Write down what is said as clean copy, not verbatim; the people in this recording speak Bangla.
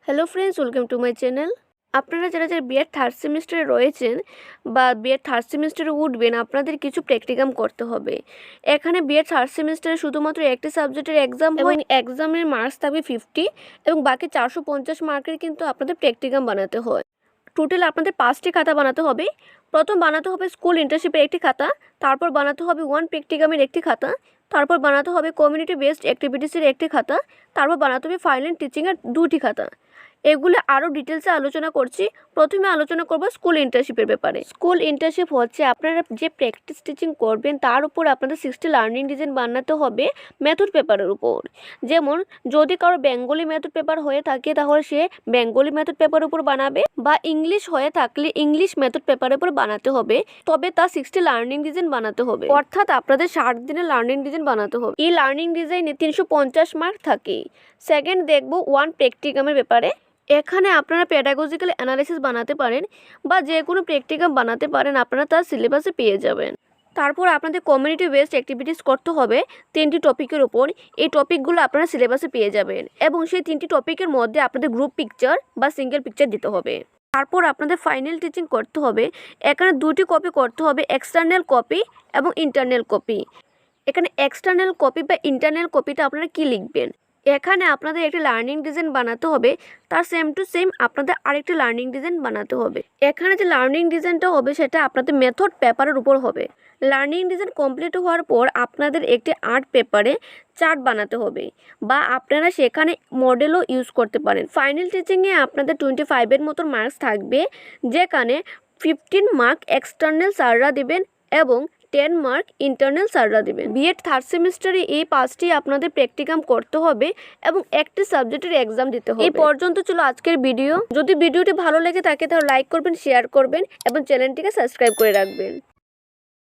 Hello friends, welcome to my channel. আপনারা যারা যারা B.Ed থার্ড সেমিস্টারে রয়েছেন বা B.Ed থার্ড সেমিস্টারে উঠবেন, আপনাদের কিছু প্র্যাকটিকাম করতে হবে। এখানে B.Ed থার্ড সেমিস্টারে শুধুমাত্র একটি সাবজেক্টের এক্সাম হয়, এক্সামের মার্কস থাকবে 50 এবং বাকি 450 মার্কের কিন্তু আপনাদের প্র্যাকটিকাম বানাতে হয়। টোটাল আপনাদের 5টি খাতা বানাতে হবে। প্রথম বানাতে হবে স্কুল ইন্টার্নশিপের একটি খাতা, তারপর বানাতে হবে ওয়ান প্র্যাকটিকামের একটি খাতা, তারপর বানাতে হবে কমিউনিটি বেসড অ্যাক্টিভিটিসের একটি খাতা, তারপর বানাতে হবে ফাইনাল টিচিংয়ের 2টি খাতা। এগুলো আরও ডিটেলসে আলোচনা করছি। প্রথমে আলোচনা করব স্কুল ইন্টার্নশিপের ব্যাপারে। স্কুল ইন্টার্নশিপ হচ্ছে আপনারা যে প্র্যাকটিস টিচিং করবেন তার উপর আপনাদের 60 লার্নিং ডিজাইন বানাতে হবে মেথড পেপারের উপর। যেমন যদি কারো বেঙ্গলি মেথড পেপার হয়ে থাকে তাহলে সে বেঙ্গলি মেথড পেপারের উপর বানাবে, বা ইংলিশ হয়ে থাকলে ইংলিশ মেথড পেপারের উপর বানাতে হবে। তবে তা 60 লার্নিং ডিজাইন বানাতে হবে, অর্থাৎ আপনাদের 60 দিনের লার্নিং ডিজাইন বানাতে হবে। এই লার্নিং ডিজাইনে 350 মার্ক থাকে। সেকেন্ড দেখব ওয়ান প্র্যাকটিকামের ব্যাপারে। এখানে আপনারা প্যাডাগজিক্যাল অ্যানালাইসিস বানাতে পারেন বা যে কোনো প্র্যাকটিকাম বানাতে পারেন, আপনারা তার সিলেবাসে পেয়ে যাবেন। তারপর আপনাদের কমিউনিটি বেসড অ্যাক্টিভিটিস করতে হবে 3টি টপিকের উপর। এই টপিকগুলো আপনারা সিলেবাসে পেয়ে যাবেন এবং সেই 3টি টপিকের মধ্যে আপনাদের গ্রুপ পিকচার বা সিঙ্গেল পিকচার দিতে হবে। তারপর আপনাদের ফাইনাল টিচিং করতে হবে। এখানে 2টি কপি করতে হবে, এক্সটার্নাল কপি এবং ইন্টারনাল কপি। এখানে এক্সটার্নাল কপি বা ইন্টারনাল কপিতে আপনারা কি লিখবেন? এখানে আপনাদের একটি লার্নিং ডিজাইন বানাতে হবে, তার সেম টু সেম আপনাদের আরেকটি লার্নিং ডিজাইন বানাতে হবে। এখানে যে লার্নিং ডিজাইনটা হবে সেটা আপনাদের মেথড পেপারের উপর হবে। লার্নিং ডিজাইন কমপ্লিট হওয়ার পর আপনাদের একটি আর্ট পেপারে চার্ট বানাতে হবে, বা আপনারা সেখানে মডেলও ইউজ করতে পারেন। ফাইনাল টিচিংয়ে আপনাদের 25-এর মতো মার্কস থাকবে, যেখানে 15 মার্ক এক্সটার্নাল স্যাররা দেবেন এবং 10 মার্ক ইন্টারনাল স্যাররা দেবেন। B.Ed থার্ড সেমিস্টারে এই 5টি আপনাদের প্র্যাকটিকাম করতে হবে এবং একটি সাবজেক্টের এক্সাম দিতে হবে। এই পর্যন্ত ছিল আজকের ভিডিও। যদি ভিডিওটি ভালো লেগে থাকে তাহলে লাইক করবেন, শেয়ার করবেন এবং চ্যানেলটিকে সাবস্ক্রাইব করে রাখবেন।